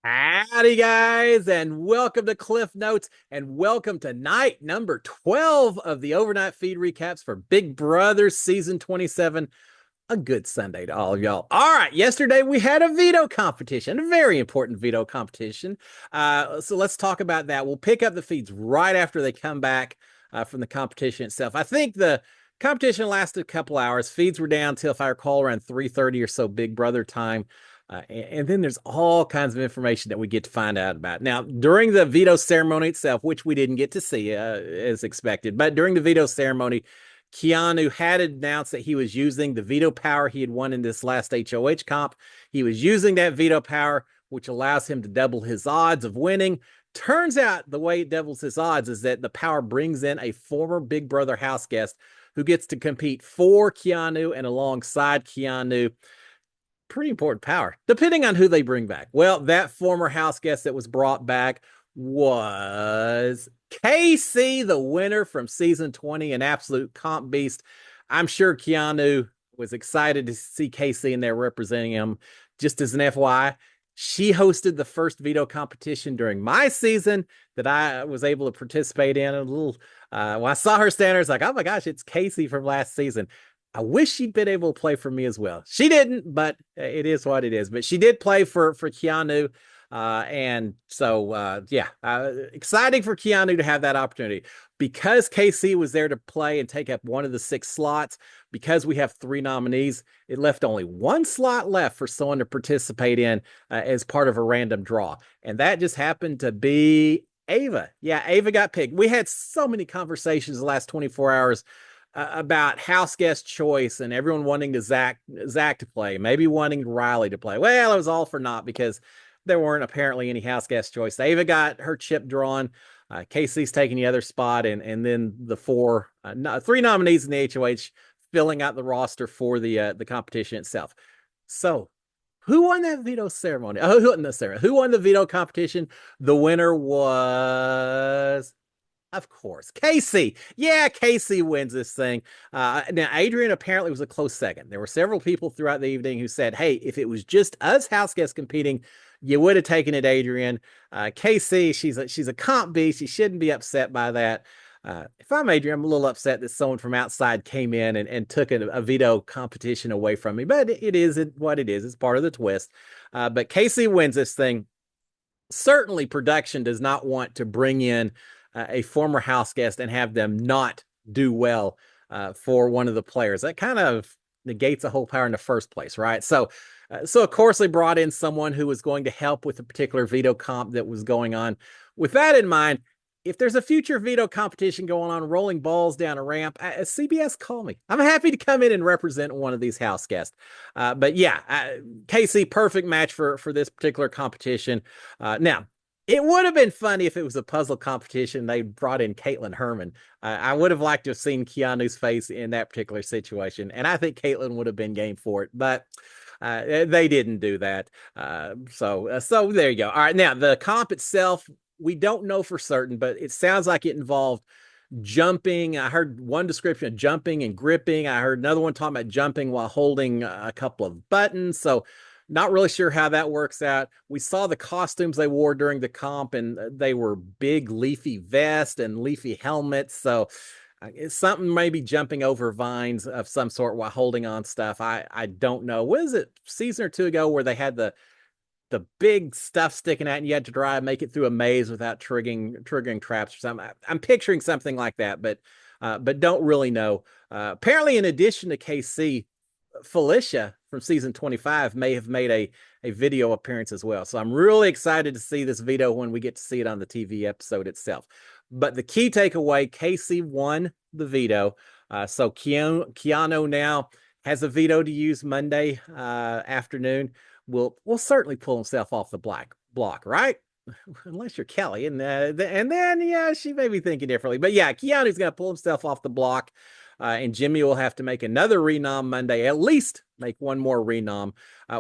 Howdy, guys, and welcome to Cliff Notes, and welcome to night number 12 of the overnight feed recaps for Big Brother season 27. A good Sunday to all of y'all. All right, yesterday we had a veto competition, a very important veto competition. So let's talk about that. We'll pick up the feeds right after they come back from the competition itself. I think the competition lasted a couple hours. Feeds were down till, if I recall, around 3:30 or so Big Brother time. And then there's all kinds of information that we get to find out about. Now, during the veto ceremony itself, which we didn't get to see as expected, but during the veto ceremony, Keanu had announced that he was using the veto power he had won in this last HOH comp. He was using that veto power, which allows him to double his odds of winning. Turns out the way it doubles his odds is that the power brings in a former Big Brother house guest who gets to compete for Keanu and alongside Keanu. Pretty important power, depending on who they bring back. Well, that former house guest that was brought back was KC, the winner from season 20, an absolute comp beast. I'm sure Keanu was excited to see KC in there representing him. Just as an FYI, she hosted the first veto competition during my season that I was able to participate in. When I saw her stand there, it's like, oh my gosh, it's KC from last season. I wish she'd been able to play for me as well. She didn't, but it is what it is. But she did play for Keanu. And so, exciting for Keanu to have that opportunity. Because KC was there to play and take up one of the 6 slots, because we have 3 nominees, it left only 1 slot left for someone to participate in as part of a random draw. And that just happened to be Ava. Yeah, Ava got picked. We had so many conversations the last 24 hours about house guest choice and everyone wanting to Zach to play, maybe wanting Riley to play. Well, it was all for naught because there weren't apparently any house guest choice. Ava got her chip drawn. Casey's taking the other spot, and then the 3 nominees in the HOH filling out the roster for the competition itself. So, who won that veto ceremony? Oh, who won the ceremony? Who won the veto competition? The winner was, of course, Casey. Yeah, Casey wins this thing. Now, Adrien apparently was a close second. There were several people throughout the evening who said, hey, if it was just us house guests competing, you would have taken it, Adrien. Casey, she's a comp beast. She shouldn't be upset by that. If I'm Adrien, I'm a little upset that someone from outside came in and took a veto competition away from me. But it is what it is. It's part of the twist. But Casey wins this thing. Certainly, production does not want to bring in a former house guest and have them not do well for one of the players. That kind of negates the whole power in the first place, right? So of course they brought in someone who was going to help with a particular veto comp that was going on. With that in mind, if there's a future veto competition going on, rolling balls down a ramp, CBS, call me. I'm happy to come in and represent one of these house guests. But yeah, Casey, perfect match for this particular competition. Now, it would have been funny if it was a puzzle competition. They brought in Caitlin Herman. I would have liked to have seen Keanu's face in that particular situation, and I think Caitlin would have been game for it, but they didn't do that. So there you go. All right, now the comp itself, we don't know for certain, but it sounds like it involved jumping. I heard one description of jumping and gripping. I heard another one talking about jumping while holding a couple of buttons. So not really sure how that works out. We saw the costumes they wore during the comp, and they were big leafy vests and leafy helmets. So it's something maybe jumping over vines of some sort while holding on stuff. I don't know. Was it season or 2 ago where they had the big stuff sticking out and you had to try and make it through a maze without triggering traps or something? I'm picturing something like that, but don't really know. Apparently, in addition to KC, Felicia from season 25 may have made a video appearance as well. So I'm really excited to see this veto when we get to see it on the TV episode itself. But the key takeaway, Casey won the veto. So Keanu now has a veto to use Monday afternoon. Will certainly pull himself off the block, right? Unless you're Kelly, and then yeah, she may be thinking differently. But yeah, Keanu's going to pull himself off the block. And Jimmy will have to make another renom Monday, at least make one more renom.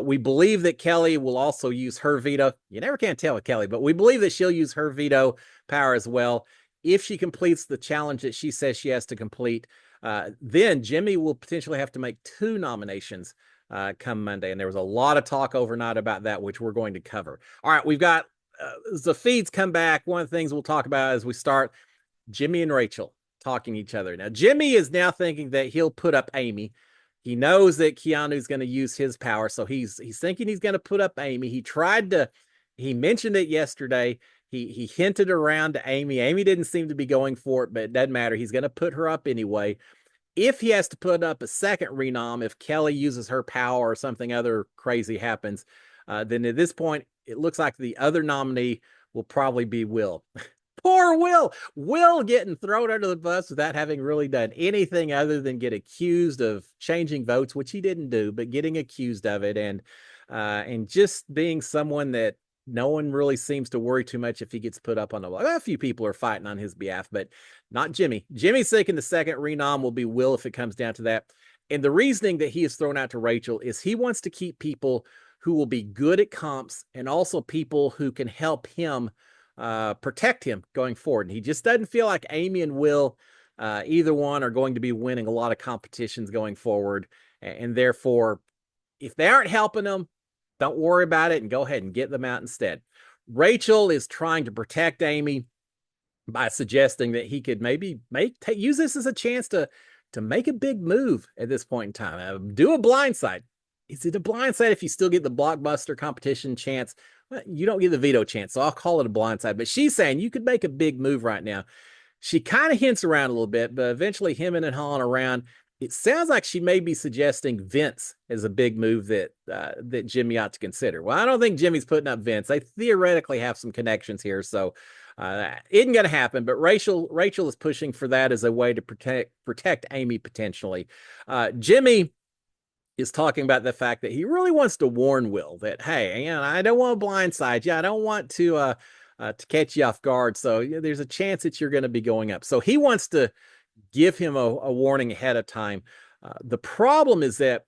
We believe that Kelly will also use her veto. You never can tell with Kelly, but we believe that she'll use her veto power as well. If she completes the challenge that she says she has to complete, then Jimmy will potentially have to make 2 nominations come Monday. And there was a lot of talk overnight about that, which we're going to cover. All right, we've got the feeds come back. One of the things we'll talk about as we start, Jimmy and Rachel talking to each other. Now, Jimmy is now thinking that he'll put up Amy. He knows that Keanu's going to use his power, so he's thinking he's going to put up Amy. He mentioned it yesterday. He hinted around to Amy. Amy didn't seem to be going for it, but it doesn't matter. He's going to put her up anyway. If he has to put up a second renom, if Kelly uses her power or something other crazy happens, then at this point, it looks like the other nominee will probably be Will. Poor Will. Will getting thrown under the bus without having really done anything other than get accused of changing votes, which he didn't do, but getting accused of it, and just being someone that no one really seems to worry too much if he gets put up on the block. A few people are fighting on his behalf, but not Jimmy. Jimmy's thinking the second renom will be Will if it comes down to that. And the reasoning that he is thrown out to Rachel is he wants to keep people who will be good at comps and also people who can help him protect him going forward. And he just doesn't feel like Amy and Will, either one, are going to be winning a lot of competitions going forward. And therefore, if they aren't helping them, don't worry about it and go ahead and get them out instead. Rachel is trying to protect Amy by suggesting that he could maybe use this as a chance to make a big move at this point in time. Do a blindside. Is it a blindside if you still get the blockbuster competition chance? Well, you don't get the veto chance, so I'll call it a blindside. But she's saying you could make a big move right now. She kind of hints around a little bit, but eventually hemming and hawing around. It sounds like she may be suggesting Vince as a big move that Jimmy ought to consider. Well, I don't think Jimmy's putting up Vince. They theoretically have some connections here, so it isn't going to happen. But Rachel is pushing for that as a way to protect Amy potentially. Jimmy is talking about the fact that he really wants to warn Will that, hey, I don't want to blindside you. I don't want to catch you off guard. So there's a chance that you're going to be going up. So he wants to give him a warning ahead of time. The problem is that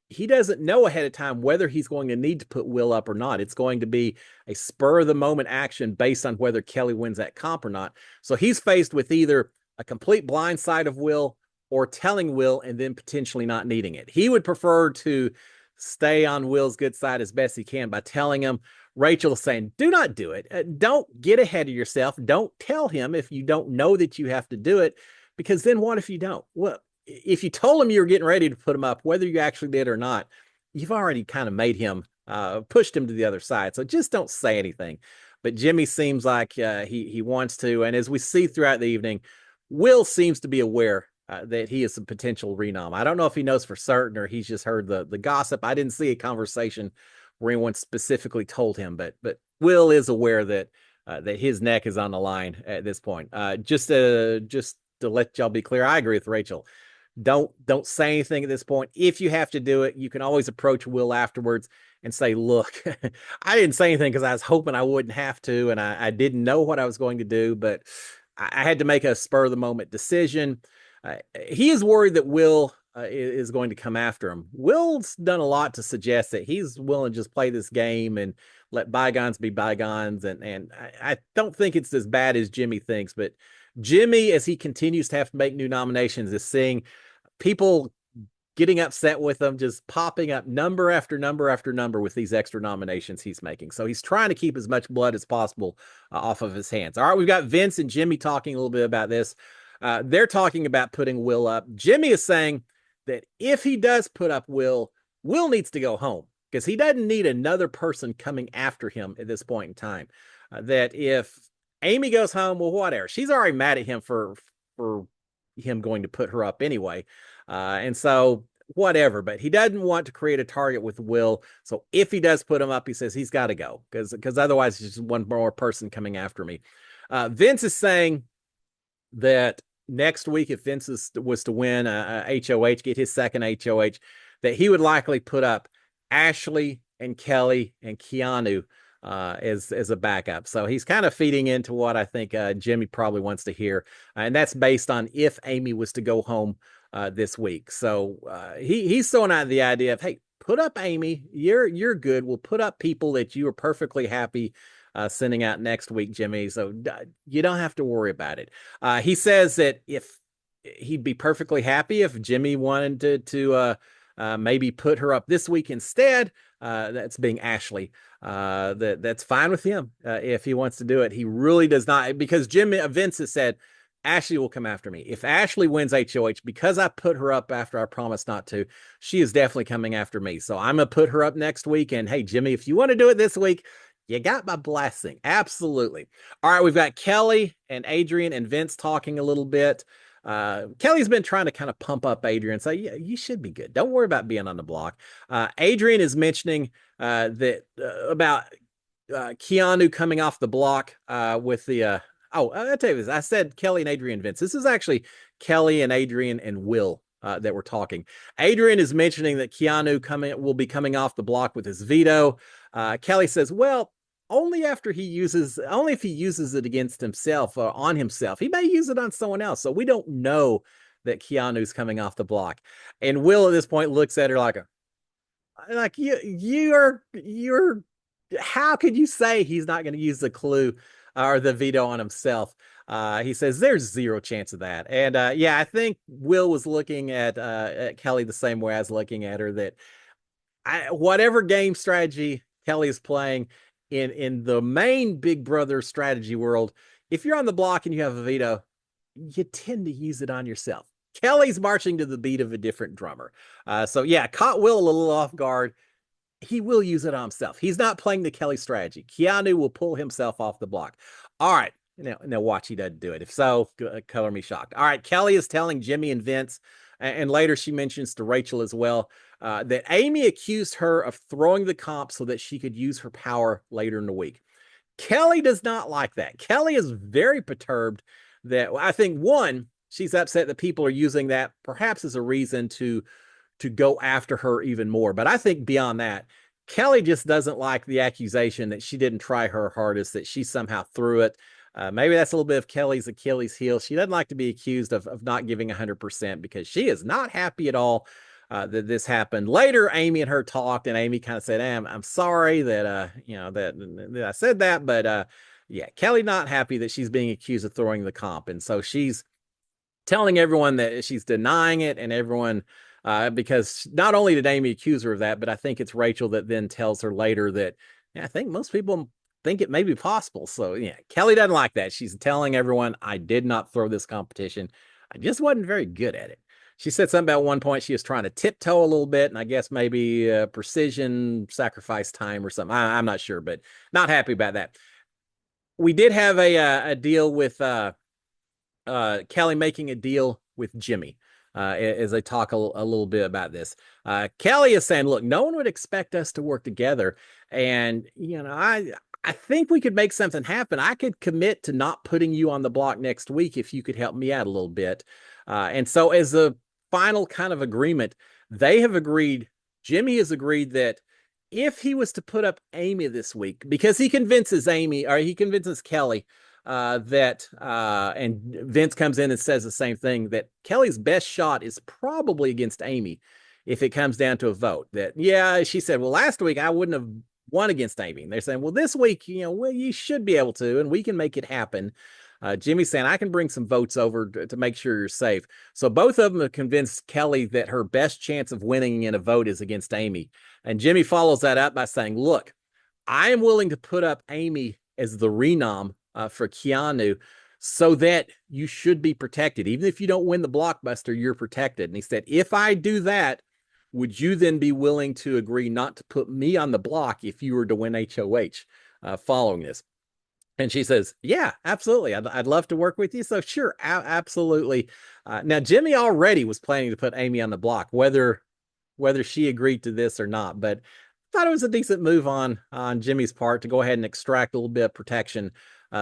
he doesn't know ahead of time whether he's going to need to put Will up or not. It's going to be a spur of the moment action based on whether Kelly wins that comp or not. So he's faced with either a complete blindside of Will or telling Will and then potentially not needing it. He would prefer to stay on Will's good side as best he can by telling him. Rachel is saying, do not do it. Don't get ahead of yourself. Don't tell him if you don't know that you have to do it, because then what if you don't? Well, if you told him you were getting ready to put him up, whether you actually did or not, you've already kind of made him, pushed him to the other side. So just don't say anything. But Jimmy seems like he wants to. And as we see throughout the evening, Will seems to be aware that he is a potential renom. I don't know if he knows for certain or he's just heard the gossip. I didn't see a conversation where anyone specifically told him, but Will is aware that his neck is on the line at this point. Just to let y'all be clear, I agree with Rachel. Don't say anything at this point. If you have to do it, you can always approach Will afterwards and say, look, I didn't say anything because I was hoping I wouldn't have to, and I didn't know what I was going to do, but I had to make a spur of the moment decision. He is worried that Will is going to come after him. Will's done a lot to suggest that he's willing to just play this game and let bygones be bygones. And I don't think it's as bad as Jimmy thinks, but Jimmy, as he continues to have to make new nominations, is seeing people getting upset with him, just popping up number after number after number with these extra nominations he's making. So he's trying to keep as much blood as possible off of his hands. All right, we've got Vince and Jimmy talking a little bit about this. They're talking about putting Will up. Jimmy is saying that if he does put up Will needs to go home because he doesn't need another person coming after him at this point in time. That if Amy goes home, well, whatever. She's already mad at him for him going to put her up anyway. And so whatever, but he doesn't want to create a target with Will. So if he does put him up, he says he's got to go because otherwise it's just one more person coming after me. Vince is saying that next week, if Vince was to win HOH, get his second HOH, that he would likely put up Ashley and Kelly and Keanu as a backup. So he's kind of feeding into what I think Jimmy probably wants to hear. And that's based on if Amy was to go home this week. So he's throwing out the idea of, hey, put up Amy. You're good. We'll put up people that you are perfectly happy sending out next week, Jimmy. So you don't have to worry about it. He says that if he'd be perfectly happy if Jimmy wanted to maybe put her up this week instead. That's being Ashley. That's fine with him if he wants to do it. He really does not, because Vince has said Ashley will come after me. If Ashley wins HOH, because I put her up after I promised not to, she is definitely coming after me. So I'm gonna put her up next week. And hey, Jimmy, if you want to do it this week, you got my blessing. Absolutely. All right, we've got Kelly and Adrien and Vince talking a little bit. Kelly's been trying to kind of pump up Adrien, say, yeah, you should be good. Don't worry about being on the block. Adrien is mentioning that about Keanu coming off the block with the. I'll tell you this. I said Kelly and Adrien Vince. This is actually Kelly and Adrien and Will that we're talking. Adrien is mentioning that Keanu will be coming off the block with his veto. Kelly says, well, only if he uses it against himself or on himself. He may use it on someone else. So we don't know that Keanu's coming off the block. And Will at this point looks at her like you're how could you say he's not going to use the clue or the veto on himself? He says there's zero chance of that. And yeah, I think Will was looking at Kelly the same way I was looking at her, that whatever game strategy Kelly is playing in the main Big Brother strategy world, if you're on the block and you have a veto, you tend to use it on yourself. Kelly's marching to the beat of a different drummer. So yeah, caught Will a little off guard. He will use it on himself. He's not playing the Kelly strategy. Keanu will pull himself off the block. All right. Now watch he doesn't do it. If so, color me shocked. All right. Kelly is telling Jimmy and Vince, and later she mentions to Rachel as well, that Amy accused her of throwing the comp so that she could use her power later in the week. Kelly does not like that. Kelly is very perturbed that, I think, one, she's upset that people are using that perhaps as a reason to go after her even more. But I think beyond that, Kelly just doesn't like the accusation that she didn't try her hardest, that she somehow threw it. Maybe that's a little bit of Kelly's Achilles heel. She doesn't like to be accused of not giving 100% because she is not happy at all that this happened. Later, Amy and her talked, and Amy kind of said, I'm sorry that, that I said that. But yeah, Kelly not happy that she's being accused of throwing the comp. And so she's telling everyone that she's denying it, and everyone, because not only did Amy accuse her of that, but I think it's Rachel that then tells her later that, yeah, I think most people think it may be possible. So yeah, Kelly doesn't like that. She's telling everyone, I did not throw this competition. I just wasn't very good at it. She said something about one point she was trying to tiptoe a little bit, and I guess maybe precision sacrifice time or something. I'm not sure, but not happy about that. We did have a deal with Kelly making a deal with Jimmy. As I talk a little bit about this, Kelly is saying, look, no one would expect us to work together. And, I think we could make something happen. I could commit to not putting you on the block next week if you could help me out a little bit. And so as a final kind of agreement, they have agreed, Jimmy has agreed that if he was to put up Amy this week, because he convinces Kelly and Vince comes in and says the same thing, that Kelly's best shot is probably against Amy if it comes down to a vote. That, yeah, she said, well, last week I wouldn't have won against Amy. And they're saying, well, this week, well, you should be able to, and we can make it happen. Jimmy's saying, I can bring some votes over to make sure you're safe. So both of them have convinced Kelly that her best chance of winning in a vote is against Amy. And Jimmy follows that up by saying, look, I am willing to put up Amy as the renom for Keanu so that you should be protected. Even if you don't win the blockbuster, you're protected. And he said, if I do that, would you then be willing to agree not to put me on the block if you were to win HOH following this? And she says, yeah, absolutely. I'd love to work with you. So sure, absolutely. Now, Jimmy already was planning to put Amy on the block, whether she agreed to this or not. But I thought it was a decent move on Jimmy's part to go ahead and extract a little bit of protection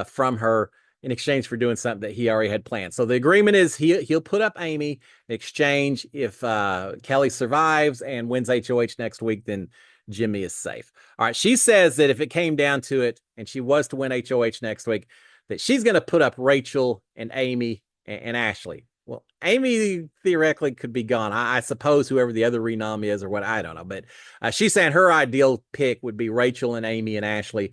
from her in exchange for doing something that he already had planned. So the agreement is he'll put up Amy in exchange. If Kelly survives and wins HOH next week, then Jimmy is safe. All right. She says that if it came down to it and she was to win HOH next week, that she's going to put up Rachel and Amy and Ashley. Well, Amy theoretically could be gone. I suppose whoever the other renom is or what, I don't know. But she's saying her ideal pick would be Rachel and Amy and Ashley.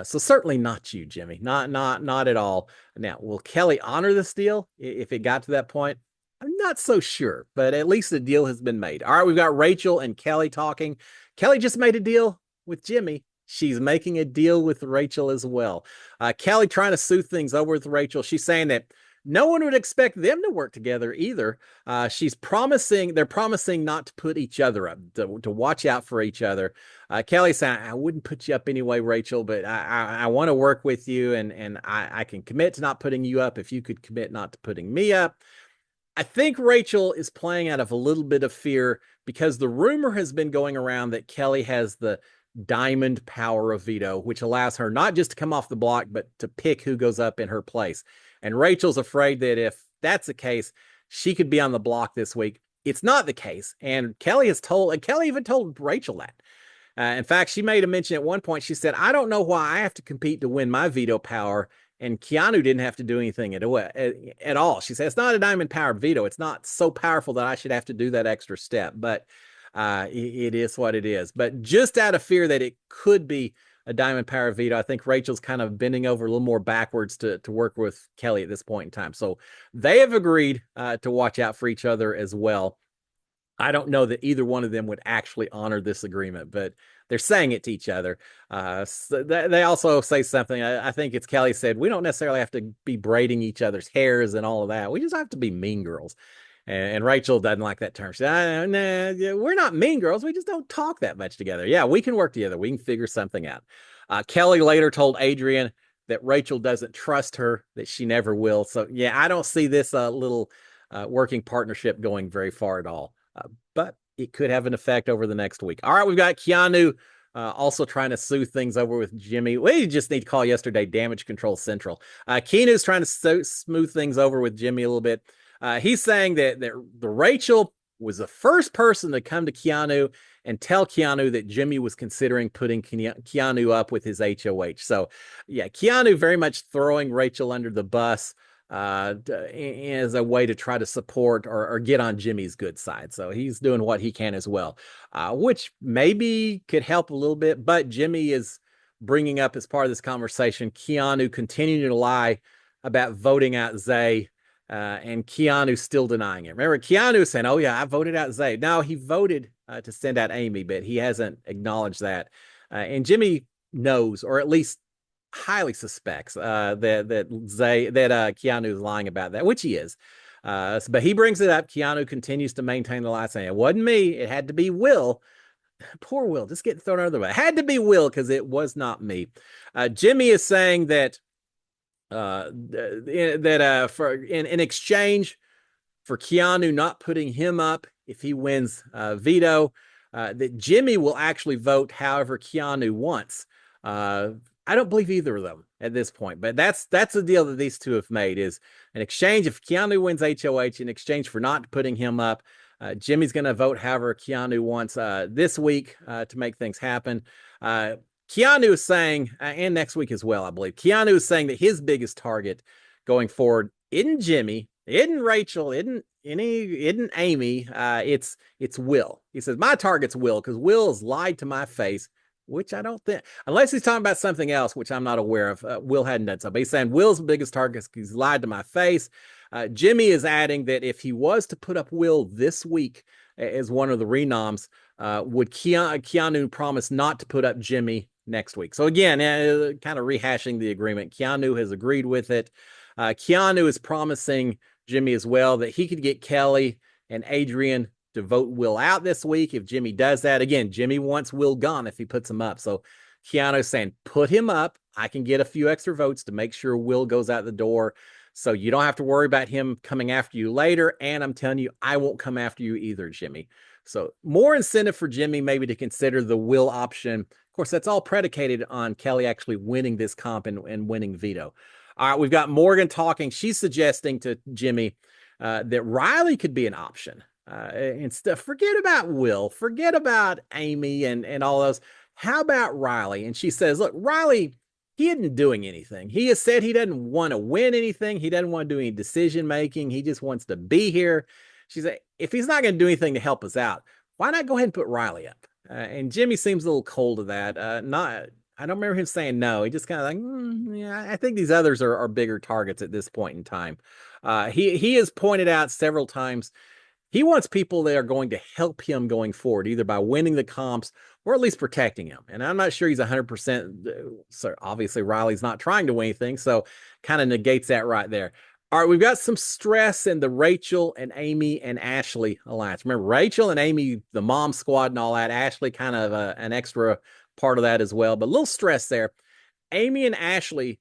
So certainly not you, Jimmy. Not at all. Now, will Kelly honor this deal if it got to that point? I'm not so sure, but at least the deal has been made. All right, we've got Rachel and Kelly talking. Kelly just made a deal with Jimmy. She's making a deal with Rachel as well. Kelly trying to smooth things over with Rachel. She's saying that no one would expect them to work together either. They're promising not to put each other up, to watch out for each other. Kelly saying, I wouldn't put you up anyway, Rachel, but I want to work with you, and I can commit to not putting you up if you could commit not to putting me up. I think Rachel is playing out of a little bit of fear because the rumor has been going around that Kelly has the diamond power of veto, which allows her not just to come off the block, but to pick who goes up in her place. And Rachel's afraid that if that's the case, she could be on the block this week. It's not the case. And Kelly even told Rachel that. In fact, she made a mention at one point. She said, I don't know why I have to compete to win my veto power. And Keanu didn't have to do anything at all. She said, it's not a diamond powered veto. It's not so powerful that I should have to do that extra step. But it is what it is. But just out of fear that it could be a diamond powered veto, I think Rachel's kind of bending over a little more backwards to work with Kelly at this point in time. So they have agreed to watch out for each other as well. I don't know that either one of them would actually honor this agreement, but they're saying it to each other. So they also say something. I think it's Kelly said, we don't necessarily have to be braiding each other's hairs and all of that. We just have to be mean girls. And Rachel doesn't like that term. She said, nah, we're not mean girls. We just don't talk that much together. Yeah, we can work together. We can figure something out. Kelly later told Adrien that Rachel doesn't trust her, that she never will. So, yeah, I don't see this little working partnership going very far at all. But it could have an effect over the next week. All right, we've got Keanu also trying to smooth things over with Jimmy. We just need to call yesterday Damage Control Central. Keanu's trying to smooth things over with Jimmy a little bit. He's saying that the Rachel was the first person to come to Keanu and tell Keanu that Jimmy was considering putting Keanu up with his HOH. So, yeah, Keanu very much throwing Rachel under the bus as a way to try to support or get on Jimmy's good side. So he's doing what he can as well, which maybe could help a little bit. But Jimmy is bringing up as part of this conversation, Keanu continuing to lie about voting out Zay, and Keanu still denying it. Remember, Keanu saying, oh, yeah, I voted out Zay. No, he voted to send out Amy, but he hasn't acknowledged that. And Jimmy knows, or at least highly suspects that Keanu is lying about that, which he is. But he brings it up. Keanu continues to maintain the lie, saying it wasn't me. It had to be Will. Poor Will, just getting thrown under the bus. It had to be Will because it was not me. Jimmy is saying that for in exchange for Keanu not putting him up if he wins veto, that Jimmy will actually vote however Keanu wants. I don't believe either of them at this point, but that's the deal that these two have made is an exchange. If Keanu wins HOH in exchange for not putting him up, Jimmy's going to vote however Keanu wants this week to make things happen. Keanu is saying, and next week as well, I believe, Keanu is saying that his biggest target going forward isn't Jimmy, isn't Rachel, isn't Amy, it's Will. He says, my target's Will because Will has lied to my face, which I don't think, unless he's talking about something else, which I'm not aware of. Will hadn't done so, but he's saying Will's the biggest target because he's lied to my face. Jimmy is adding that if he was to put up Will this week as one of the renoms, would Keanu promise not to put up Jimmy next week? So again, kind of rehashing the agreement. Keanu has agreed with it. Keanu is promising Jimmy as well that he could get Kelly and Adrien to vote Will out this week if Jimmy does that. Again, Jimmy wants Will gone if he puts him up. So Keanu's saying, put him up. I can get a few extra votes to make sure Will goes out the door. So you don't have to worry about him coming after you later. And I'm telling you, I won't come after you either, Jimmy. So more incentive for Jimmy maybe to consider the Will option. Of course, that's all predicated on Kelly actually winning this comp and winning veto. All right, we've got Morgan talking. She's suggesting to Jimmy that Riley could be an option. Instead, forget about Will, forget about Amy and all those. How about Riley? And she says, look, Riley, he isn't doing anything. He has said he doesn't want to win anything. He doesn't want to do any decision making. He just wants to be here. She said, if he's not going to do anything to help us out, why not go ahead and put Riley up? And Jimmy seems a little cold to that. I I don't remember him saying no. He just kind of like, yeah, I think these others are bigger targets at this point in time. He has pointed out several times he wants people that are going to help him going forward, either by winning the comps or at least protecting him. And I'm not sure he's 100%. So obviously, Riley's not trying to win anything. So kind of negates that right there. All right, we've got some stress in the Rachel and Amy and Ashley alliance. Remember, Rachel and Amy, the mom squad and all that. Ashley, kind of an extra part of that as well, but a little stress there. Amy and Ashley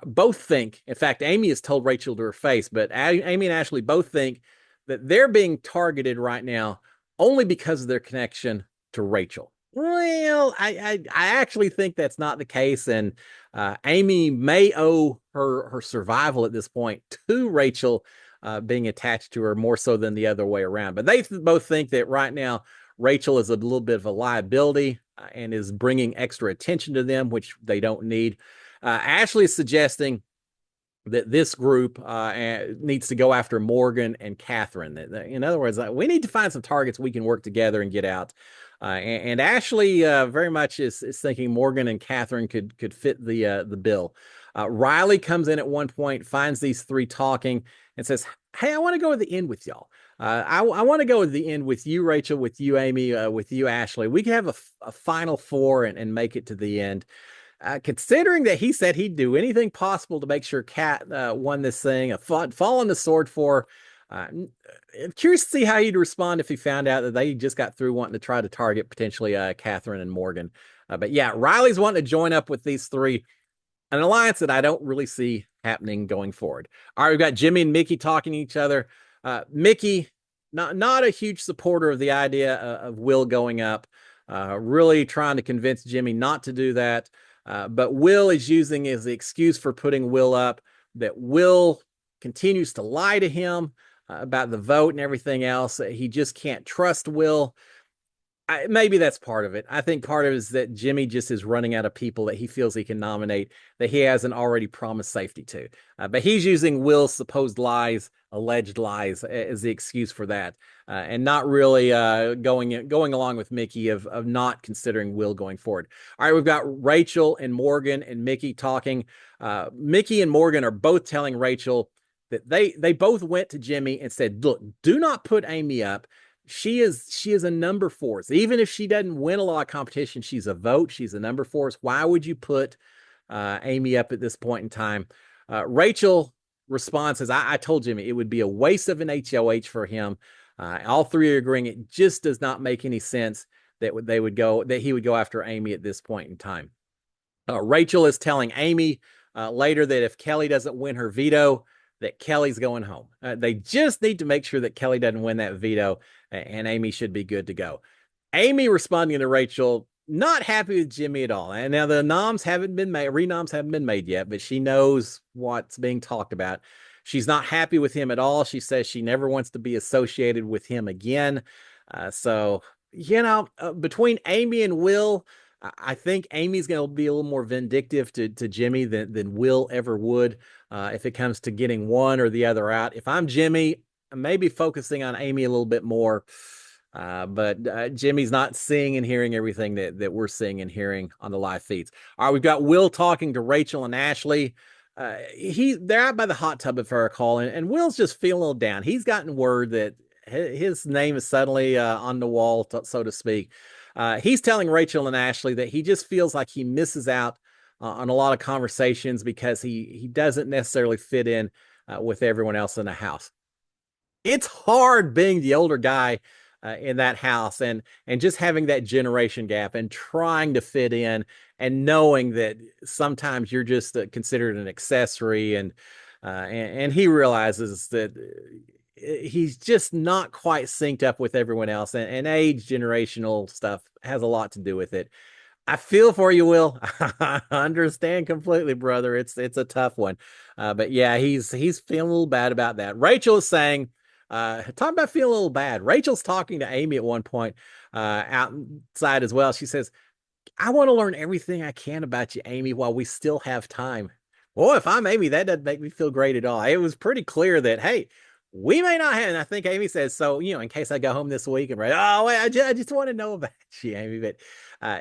both think, in fact, Amy has told Rachel to her face, but Amy and Ashley both think that they're being targeted right now only because of their connection to Rachel. Well, I actually think that's not the case, and Amy may owe her survival at this point to Rachel being attached to her more so than the other way around. But they both think that right now Rachel is a little bit of a liability and is bringing extra attention to them, which they don't need. Ashley is suggesting that this group needs to go after Morgan and Catherine. In other words, we need to find some targets we can work together and get out. And Ashley very much is thinking Morgan and Catherine could fit the bill. Riley comes in at one point, finds these three talking, and says, "Hey, I want to go to the end with y'all. I want to go to the end with you, Rachel, with you, Amy, with you, Ashley. We can have a final four and make it to the end." Considering that he said he'd do anything possible to make sure Kat won this thing, fall on the sword for. I'm curious to see how he'd respond if he found out that they just got through wanting to try to target potentially Catherine and Morgan. But yeah, Riley's wanting to join up with these three, an alliance that I don't really see happening going forward. All right, we've got Jimmy and Mickey talking to each other. Mickey, not a huge supporter of the idea of Will going up, really trying to convince Jimmy not to do that. But Will is using as the excuse for putting Will up that Will continues to lie to him about the vote and everything else. He just can't trust Will. Maybe that's part of it. I think part of it is that Jimmy just is running out of people that he feels he can nominate that he hasn't already promised safety to. But he's using Will's supposed lies, alleged lies, as the excuse for that, and not really going along with Mickey of not considering Will going forward. All right, we've got Rachel and Morgan and Mickey talking. Mickey and Morgan are both telling Rachel that they both went to Jimmy and said, "Look, do not put Amy up. She is a number for us. Even if she doesn't win a lot of competition, she's a vote. She's a number for us. Why would you put Amy up at this point in time?" Rachel responds as I told Jimmy it would be a waste of an HOH for him. All three are agreeing it just does not make any sense that he would go after Amy at this point in time. Rachel is telling Amy later that if Kelly doesn't win her veto, that Kelly's going home. They just need to make sure that Kelly doesn't win that veto, and Amy should be good to go. Amy responding to Rachel, not happy with Jimmy at all. And now the renoms haven't been made yet, but she knows what's being talked about. She's not happy with him at all. She says she never wants to be associated with him again. So, between Amy and Will, I think Amy's going to be a little more vindictive to Jimmy than Will ever would if it comes to getting one or the other out. If I'm Jimmy, I'm maybe focusing on Amy a little bit more. But Jimmy's not seeing and hearing everything that we're seeing and hearing on the live feeds. All right, we've got Will talking to Rachel and Ashley. They're out by the hot tub, if I recall, and Will's just feeling a little down. He's gotten word that his name is suddenly on the wall, so to speak. He's telling Rachel and Ashley that he just feels like he misses out on a lot of conversations because he doesn't necessarily fit in with everyone else in the house. It's hard being the older guy in that house and just having that generation gap and trying to fit in and knowing that sometimes you're just considered an accessory and he realizes that he's just not quite synced up with everyone else and age generational stuff has a lot to do with it. I feel for you, Will. I understand completely, brother. It's a tough one. But yeah, he's feeling a little bad about that. Rachel is saying, talking about feeling a little bad. Rachel's talking to Amy at one point outside as well. She says, "I want to learn everything I can about you, Amy, while we still have time." Well, if I'm Amy, that doesn't make me feel great at all. It was pretty clear that, hey, we may not have, and I think Amy says, so, in case I go home this week and, oh, wait, I just want to know about you, Amy. But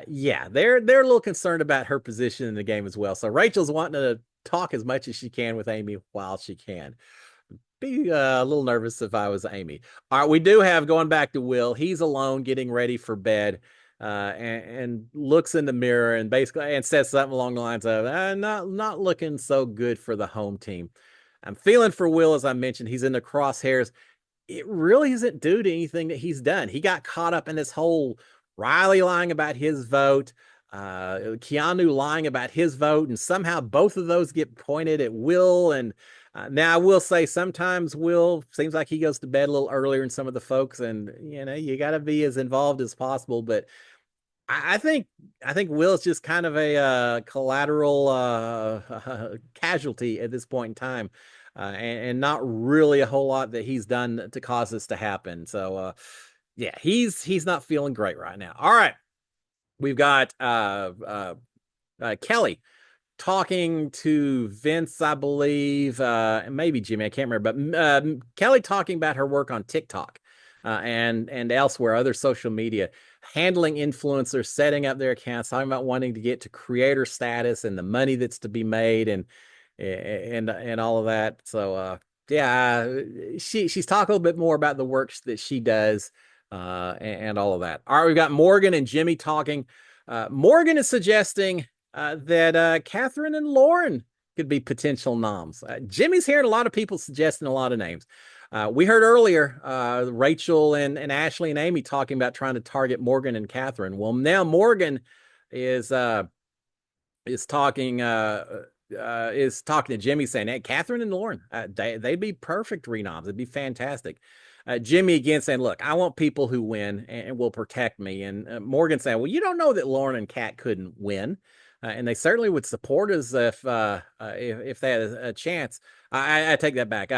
Yeah, they're a little concerned about her position in the game as well. So Rachel's wanting to talk as much as she can with Amy while she can. Be a little nervous if I was Amy. All right, we do have going back to Will. He's alone, getting ready for bed, and looks in the mirror and basically and says something along the lines of, "Not looking so good for the home team." I'm feeling for Will, as I mentioned. He's in the crosshairs. It really isn't due to anything that he's done. He got caught up in this whole Riley lying about his vote, Keanu lying about his vote, and somehow both of those get pointed at Will. And now I will say sometimes Will seems like he goes to bed a little earlier than some of the folks, and you got to be as involved as possible. But I think Will's just kind of a collateral casualty at this point in time, and not really a whole lot that he's done to cause this to happen. So yeah, he's not feeling great right now. All right, we've got Kelly talking to Vince, I believe, and maybe Jimmy, I can't remember, but Kelly talking about her work on TikTok and elsewhere, other social media, handling influencers, setting up their accounts, talking about wanting to get to creator status and the money that's to be made and all of that. So yeah, she's talking a little bit more about the work that she does and all of that. All right, we've got Morgan and Jimmy talking. Morgan is suggesting that Catherine and Lauren could be potential noms. Jimmy's hearing a lot of people suggesting a lot of names. We heard earlier Rachel and Ashley and Amy talking about trying to target Morgan and Catherine. Well, now Morgan is is talking to Jimmy, saying, "Hey, Catherine and Lauren, they'd be perfect renoms. It'd be fantastic." Jimmy again saying, "Look, I want people who win and will protect me." And Morgan saying, "Well, you don't know that Lauren and Kat couldn't win, and they certainly would support us if they had a chance." I take that back.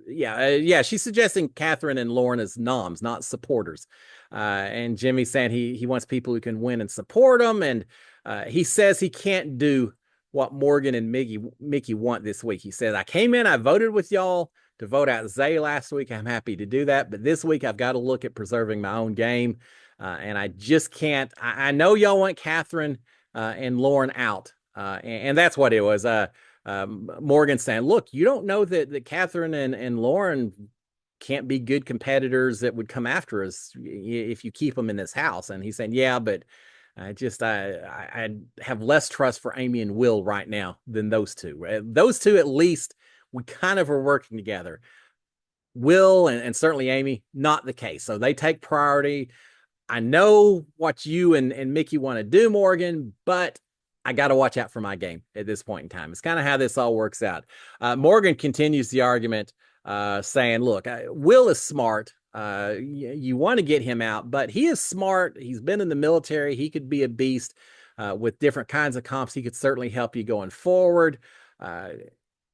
Yeah. She's suggesting Catherine and Lauren as noms, not supporters. And Jimmy saying he wants people who can win and support them, and he says he can't do what Morgan and Mickey want this week. He says, "I came in, I voted with y'all to vote out Zay last week. I'm happy to do that. But this week, I've got to look at preserving my own game. And I just can't. I know y'all want Catherine and Lauren out. And that's what it was. Morgan saying, look, you don't know that Catherine and Lauren can't be good competitors that would come after us if you keep them in this house." And he's saying, "Yeah, but I have less trust for Amy and Will right now than those two. Those two, at least, we kind of are working together. Will and certainly Amy, not the case. So they take priority. I know what you and Mickey want to do, Morgan, but I got to watch out for my game at this point in time." It's kind of how this all works out. Morgan continues the argument, saying, "Look, Will is smart. You want to get him out, but he is smart. He's been in the military. He could be a beast with different kinds of comps. He could certainly help you going forward."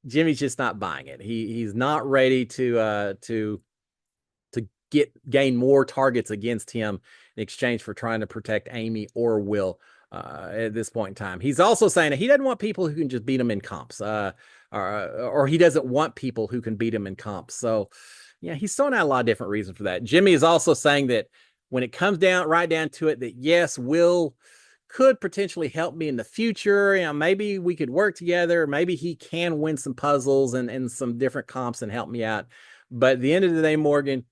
Jimmy's just not buying it. He's not ready to gain more targets against him in exchange for trying to protect Amy or Will at this point in time. He's also saying that he doesn't want people who can just beat him in comps, or he doesn't want people who can beat him in comps. So yeah, he's throwing out a lot of different reasons for that. Jimmy is also saying that when it comes right down to it, that yes, Will could potentially help me in the future. Maybe we could work together. Maybe he can win some puzzles and some different comps and help me out. But at the end of the day, Morgan,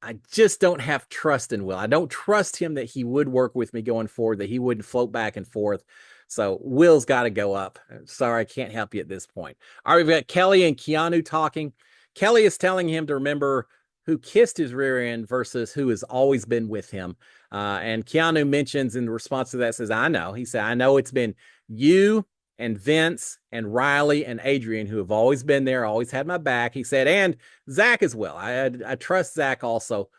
I just don't have trust in Will. I don't trust him that he would work with me going forward, that he wouldn't float back and forth. So Will's got to go up. Sorry, I can't help you at this point. All right, we've got Kelly and Keanu talking. Kelly is telling him to remember who kissed his rear end versus who has always been with him. And Keanu mentions in response to that, says, "I know." He said, "I know it's been you and Vince and Riley and Adrien who have always been there, always had my back." He said, "And Zach as well. I trust Zach also."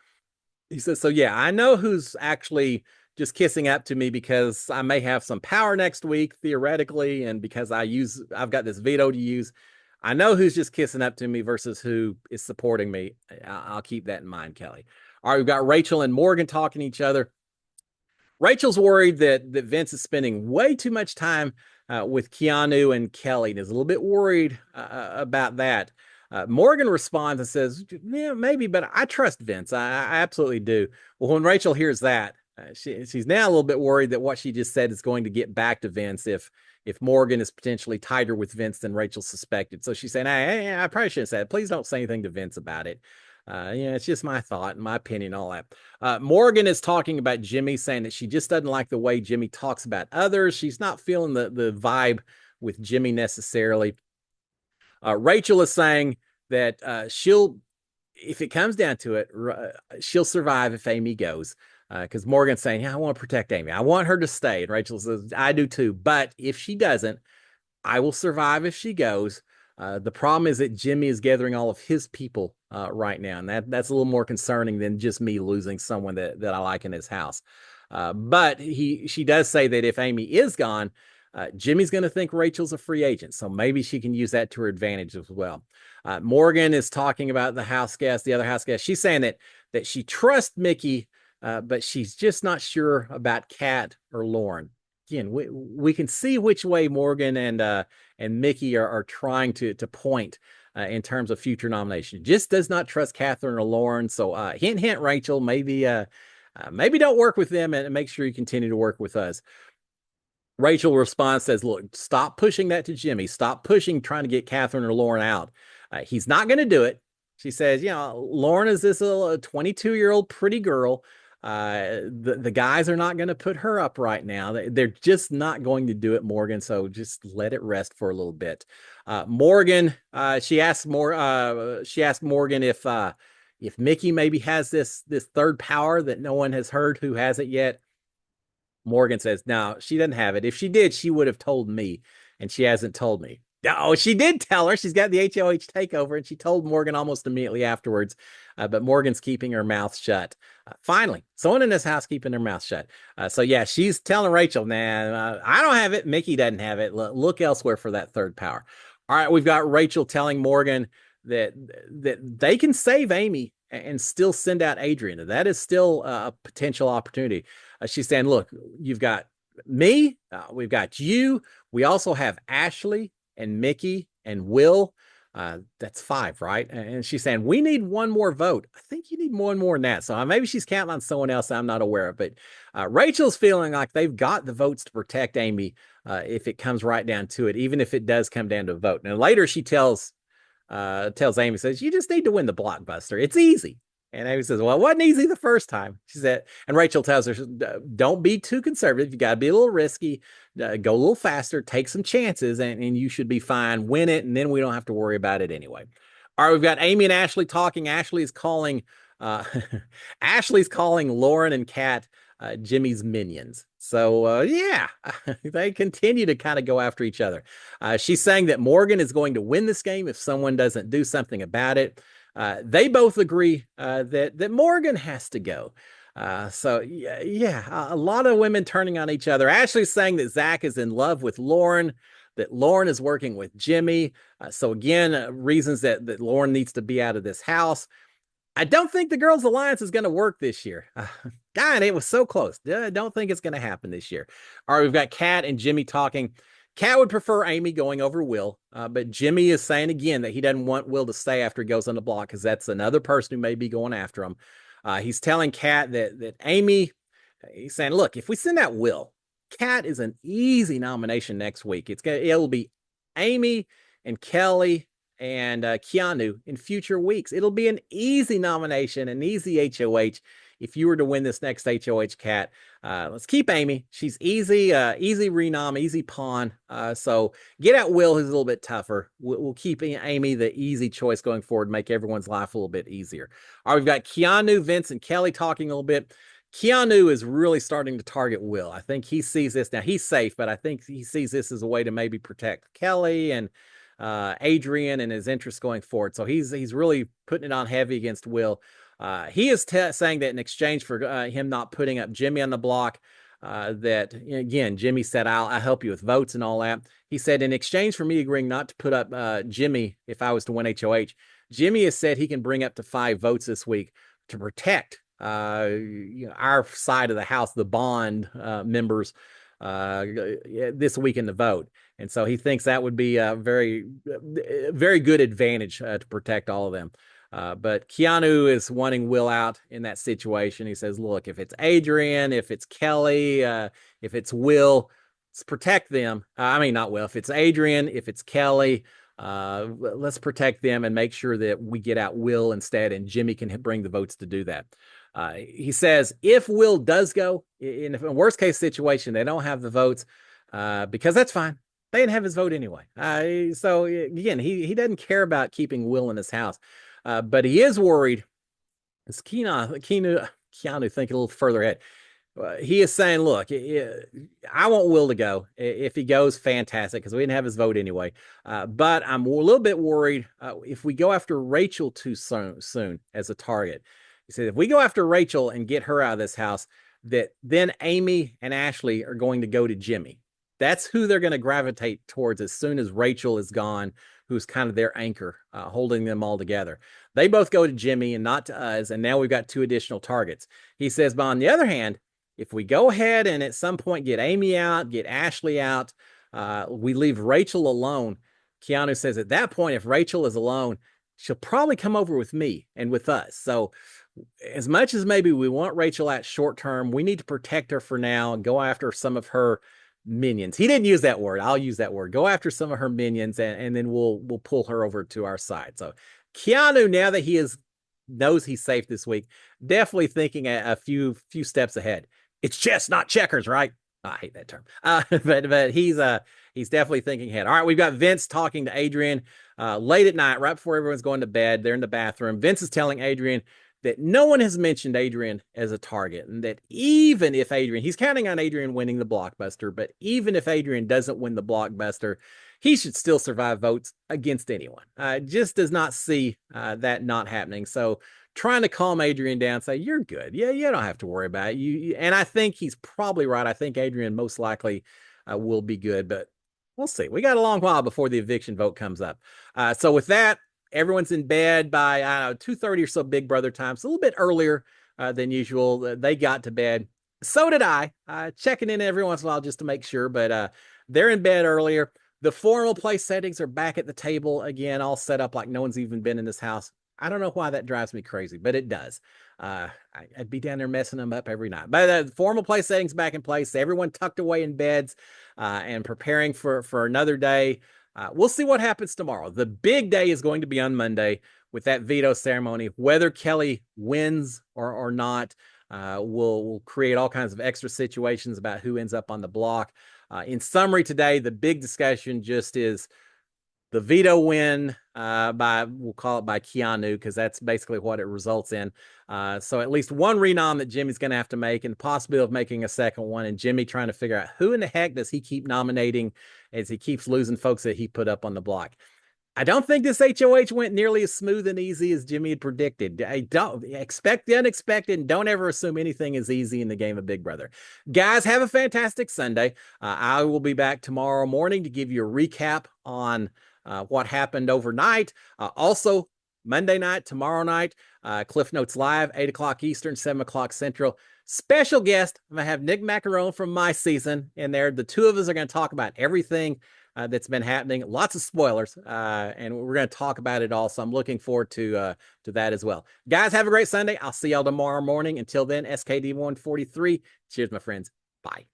He says, "So yeah, I know who's actually just kissing up to me because I may have some power next week, theoretically, and because I've got this veto to use. I know who's just kissing up to me versus who is supporting me. I'll keep that in mind, Kelly." All right, we've got Rachel and Morgan talking to each other. Rachel's worried that Vince is spending way too much time with Keanu and Kelly, and is a little bit worried about that. Morgan responds and says, "Yeah, maybe, but I trust Vince. I absolutely do." Well, when Rachel hears that, She's now a little bit worried that what she just said is going to get back to Vince if Morgan is potentially tighter with Vince than Rachel suspected. So she's saying, hey, I probably shouldn't say it. Please don't say anything to Vince about it. It's just my thought and my opinion, all that. Morgan is talking about Jimmy, saying that she just doesn't like the way Jimmy talks about others. She's not feeling the vibe with Jimmy necessarily. Rachel is saying that if it comes down to it, she'll survive if Amy goes. Because Morgan's saying, yeah, I want to protect Amy. I want her to stay. And Rachel says, I do too. But if she doesn't, I will survive if she goes. The problem is that Jimmy is gathering all of his people right now, and that's a little more concerning than just me losing someone that I like in his house. But she does say that if Amy is gone, Jimmy's going to think Rachel's a free agent, so maybe she can use that to her advantage as well. Morgan is talking about the other house guest. She's saying that she trusts Mickey, but she's just not sure about Kat or Lauren. Again, we can see which way Morgan and Mickey are trying to point in terms of future nomination. Just does not trust Catherine or Lauren. So hint, hint, Rachel, maybe don't work with them and make sure you continue to work with us. Rachel responds, says, look, stop pushing that to Jimmy. Stop pushing, trying to get Catherine or Lauren out. He's not going to do it. She says, Lauren is this little 22-year-old pretty girl. The guys are not going to put her up right now. They're just not going to do it, Morgan. So just let it rest for a little bit. Morgan, she asked Morgan if Mickey maybe has this third power that no one has heard who has it yet. Morgan says, no, she doesn't have it. If she did, she would have told me, and she hasn't told me. Oh, she did tell her. She's got the HOH takeover, and she told Morgan almost immediately afterwards. But Morgan's keeping her mouth shut. Finally, someone in this house keeping their mouth shut. So yeah, she's telling Rachel, nah, I don't have it. Mickey doesn't have it. Look elsewhere for that third power. All right, we've got Rachel telling Morgan that they can save Amy and still send out Adrien. That is still a potential opportunity. She's saying, look, you've got me, we've got you. We also have Ashley and Mickey and Will. That's 5, right? And she's saying, we need one more vote. I think you need one more than that. So maybe she's counting on someone else I'm not aware of. But Rachel's feeling like they've got the votes to protect Amy if it comes right down to it, even if it does come down to a vote. Now, later she tells Amy, says, you just need to win the blockbuster. It's easy. And Amy says, well, it wasn't easy the first time. She said, and Rachel tells her, don't be too conservative. You got to be a little risky, go a little faster, take some chances, and you should be fine. Win it, and then we don't have to worry about it anyway. All right, we've got Amy and Ashley talking. Ashley's calling Lauren and Kat Jimmy's minions. So yeah, they continue to kind of go after each other. She's saying that Morgan is going to win this game if someone doesn't do something about it. They both agree that Morgan has to go. So yeah, a lot of women turning on each other. Ashley's saying that Zach is in love with Lauren, that Lauren is working with Jimmy. So again, reasons that Lauren needs to be out of this house. I don't think the Girls Alliance is going to work this year. God, it was so close. I don't think it's going to happen this year. All right, we've got Kat and Jimmy talking. Kat would prefer Amy going over Will, but Jimmy is saying again that he doesn't want Will to stay after he goes on the block because that's another person who may be going after him. He's telling Kat that Amy, he's saying, look, if we send out Will, Kat is an easy nomination next week. It'll be Amy and Kelly and Keanu in future weeks. It'll be an easy nomination, an easy HOH. If you were to win this next HOH, Kat, let's keep Amy. She's easy renom, easy pawn. So get out Will, who's a little bit tougher. We'll keep Amy the easy choice going forward, make everyone's life a little bit easier. All right, we've got Keanu, Vince, and Kelly talking a little bit. Keanu is really starting to target Will. I think he sees this. Now, he's safe, but I think he sees this as a way to maybe protect Kelly and Adrien and his interests going forward. So he's really putting it on heavy against Will. He is saying that in exchange for him not putting up Jimmy on the block, that again, Jimmy said, I'll help you with votes and all that. He said, in exchange for me agreeing not to put up Jimmy if I was to win HOH, Jimmy has said he can bring up to 5 votes this week to protect our side of the house, the bond members this week in the vote. And so he thinks that would be a very, very good advantage to protect all of them. But Keanu is wanting Will out in that situation. He says, look, if it's Adrien, if it's Kelly, if it's Will, let's protect them. I mean, not Will. If it's Adrien, if it's Kelly, let's protect them and make sure that we get out Will instead, and Jimmy can bring the votes to do that. He says if Will does go, in a worst case situation, they don't have the votes, because that's fine. They didn't have his vote anyway. So again, he doesn't care about keeping Will in his house, but he is worried. Is Keanu thinking a little further ahead? He is saying, look, I want Will to go. If he goes, fantastic, because we didn't have his vote anyway. But I'm a little bit worried if we go after Rachel too soon as a target. He said, if we go after Rachel and get her out of this house, that then Amy and Ashley are going to go to Jimmy. That's who they're going to gravitate towards as soon as Rachel is gone, who's kind of their anchor, holding them all together. They both go to Jimmy and not to us, and now we've got 2 additional targets. He says, but on the other hand, if we go ahead and at some point get Amy out, get Ashley out, we leave Rachel alone. Keanu says at that point, if Rachel is alone, she'll probably come over with me and with us. So as much as maybe we want Rachel out short term, we need to protect her for now and go after some of her minions. He didn't use that word. I'll use that word. Go after some of her minions, and then we'll pull her over to our side. So Keanu, now that he knows he's safe this week, definitely thinking a few steps ahead. It's chess, not checkers, right? Oh, I hate that term. But he's definitely thinking ahead. All right, we've got Vince talking to Adrien late at night, right before everyone's going to bed. They're in the bathroom. Vince is telling Adrien that no one has mentioned Adrien as a target, and that even if he's counting on Adrien winning the blockbuster, but even if Adrien doesn't win the blockbuster, he should still survive votes against anyone. Just does not see that not happening. So trying to calm Adrien down, say, you're good. Yeah, you don't have to worry about it. And I think he's probably right. I think Adrien most likely will be good, but we'll see. We got a long while before the eviction vote comes up. So with that, everyone's in bed by 2:30 or so Big Brother time. So a little bit earlier than usual. They got to bed. So did I. Checking in every once in a while just to make sure, but they're in bed earlier. The formal place settings are back at the table again, all set up like no one's even been in this house. I don't know why that drives me crazy, but it does. I'd be down there messing them up every night. But the formal place settings back in place. Everyone tucked away in beds and preparing for another day. We'll see what happens tomorrow. The big day is going to be on Monday with that veto ceremony. Whether Kelly wins or not, we'll create all kinds of extra situations about who ends up on the block. In summary today, the big discussion just is the veto win we'll call it by Keanu, because that's basically what it results in. So at least one renom that Jimmy's going to have to make, and the possibility of making a second one, and Jimmy trying to figure out who in the heck does he keep nominating as he keeps losing folks that he put up on the block. I don't think this HOH went nearly as smooth and easy as Jimmy had predicted. I don't expect the unexpected, and don't ever assume anything is easy in the game of Big Brother. Guys, have a fantastic Sunday. I will be back tomorrow morning to give you a recap on what happened overnight. Also, Monday night, tomorrow night, Cliff Notes Live, 8 o'clock Eastern, 7 o'clock Central. Special guest, I'm going to have Nick Macaron from My Season in there. The two of us are going to talk about everything that's been happening. Lots of spoilers, and we're going to talk about it all. So I'm looking forward to that as well. Guys, have a great Sunday. I'll see y'all tomorrow morning. Until then, SKD143. Cheers, my friends. Bye.